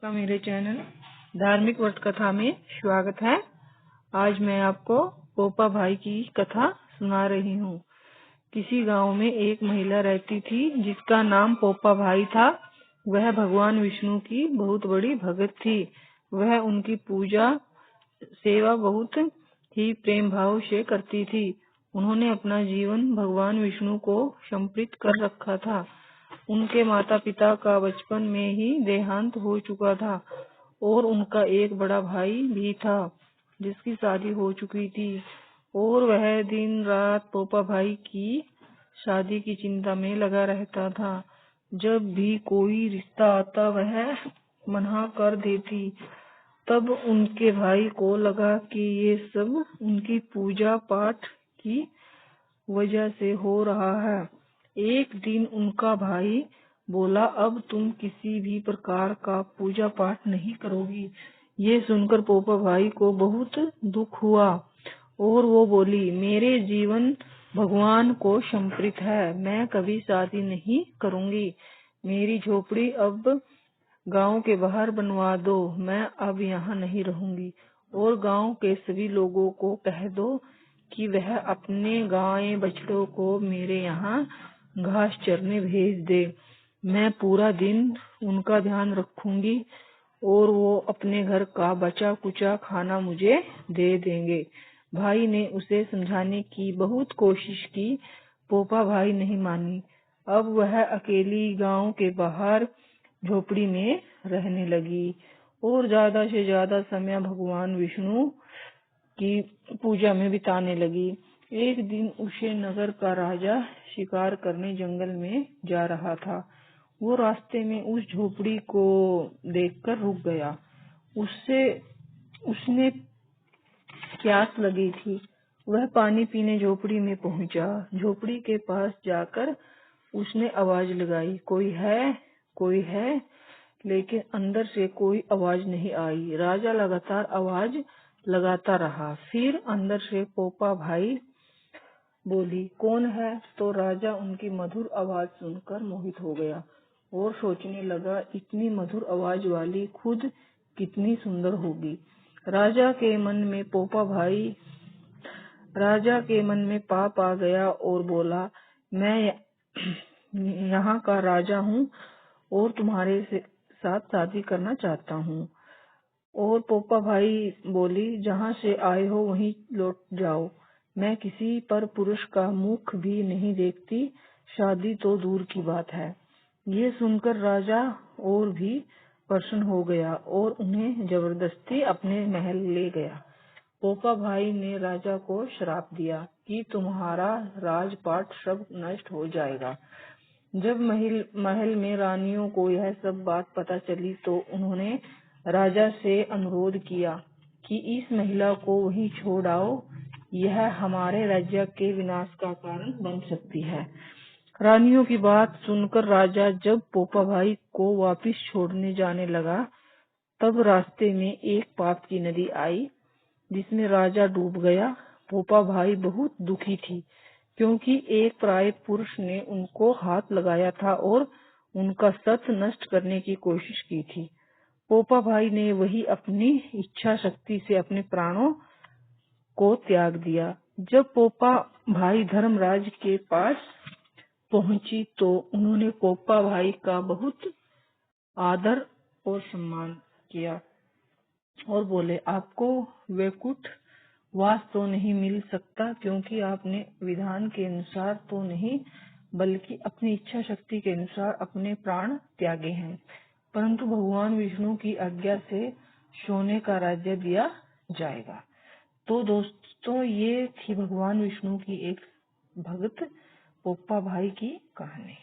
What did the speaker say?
का मेरे चैनल धार्मिक वट कथा में स्वागत है। आज मैं आपको पोपा भाई की कथा सुना रही हूँ। किसी गांव में एक महिला रहती थी जिसका नाम पोपा भाई था। वह भगवान विष्णु की बहुत बड़ी भगत थी। वह उनकी पूजा सेवा बहुत ही प्रेम भाव से करती थी। उन्होंने अपना जीवन भगवान विष्णु को समर्पित कर रखा था। उनके माता पिता का बचपन में ही देहांत हो चुका था और उनका एक बड़ा भाई भी था जिसकी शादी हो चुकी थी और वह दिन रात पोपा भाई की शादी की चिंता में लगा रहता था। जब भी कोई रिश्ता आता वह मना कर देती। तब उनके भाई को लगा कि ये सब उनकी पूजा पाठ की वजह से हो रहा है। एक दिन उनका भाई बोला, अब तुम किसी भी प्रकार का पूजा पाठ नहीं करोगी। ये सुनकर पोपा भाई को बहुत दुख हुआ और वो बोली, मेरे जीवन भगवान को समर्पित है। मैं कभी शादी नहीं करूंगी। मेरी झोपड़ी अब गांव के बाहर बनवा दो। मैं अब यहाँ नहीं रहूंगी और गांव के सभी लोगों को कह दो कि वह अपने गाय बछड़ों को मेरे यहाँ घास चरने भेज दे। मैं पूरा दिन उनका ध्यान रखूंगी और वो अपने घर का बचा कुचा खाना मुझे दे देंगे। भाई ने उसे समझाने की बहुत कोशिश की। पोपा भाई नहीं मानी। अब वह अकेली गांव के बाहर झोपड़ी में रहने लगी और ज्यादा से ज्यादा समय भगवान विष्णु की पूजा में बिताने लगी। एक दिन उसे नगर का राजा शिकार करने जंगल में जा रहा था। वो रास्ते में उस झोपड़ी को देखकर रुक गया। उसने प्यास लगी थी। वह पानी पीने झोपड़ी में पहुंचा। झोपड़ी के पास जाकर उसने आवाज लगाई, कोई है, कोई है, लेकिन अंदर से कोई आवाज नहीं आई। राजा लगातार आवाज लगाता रहा। फिर अंदर से पोपा भाई बोली, कौन है? तो राजा उनकी मधुर आवाज सुनकर मोहित हो गया और सोचने लगा, इतनी मधुर आवाज वाली खुद कितनी सुंदर होगी। राजा के मन में पाप आ गया और बोला, मैं यहाँ का राजा हूँ और तुम्हारे साथ शादी करना चाहता हूँ। और पोपा भाई बोली, जहाँ से आए हो वहीं लौट जाओ। मैं किसी पर पुरुष का मुख भी नहीं देखती, शादी तो दूर की बात है। ये सुनकर राजा और भी प्रसन्न हो गया और उन्हें जबरदस्ती अपने महल ले गया। पोपा भाई ने राजा को श्राप दिया कि तुम्हारा राजपाट सब नष्ट हो जाएगा। जब महल में रानियों को यह सब बात पता चली तो उन्होंने राजा से अनुरोध किया कि इस महिला को वहीं छोड़ आओ, यह हमारे राज्य के विनाश का कारण बन सकती है। रानियों की बात सुनकर राजा जब पोपा भाई को वापस छोड़ने जाने लगा, तब रास्ते में एक पाप की नदी आई जिसमें राजा डूब गया। पोपा भाई बहुत दुखी थी क्योंकि एक पराये पुरुष ने उनको हाथ लगाया था और उनका सत नष्ट करने की कोशिश की थी। पोपा भाई ने वही अपनी इच्छा शक्ति से अपने प्राणों को त्याग दिया। जब पोपा भाई धर्मराज के पास पहुंची तो उन्होंने पोपा भाई का बहुत आदर और सम्मान किया और बोले, आपको वैकुंठ वास तो नहीं मिल सकता क्योंकि आपने विधान के अनुसार तो नहीं बल्कि अपनी इच्छा शक्ति के अनुसार अपने प्राण त्यागे हैं, परंतु भगवान विष्णु की आज्ञा से सोने का राज्य दिया जाएगा। तो दोस्तों, ये थी भगवान विष्णु की एक भक्त पोपा भाई की कहानी।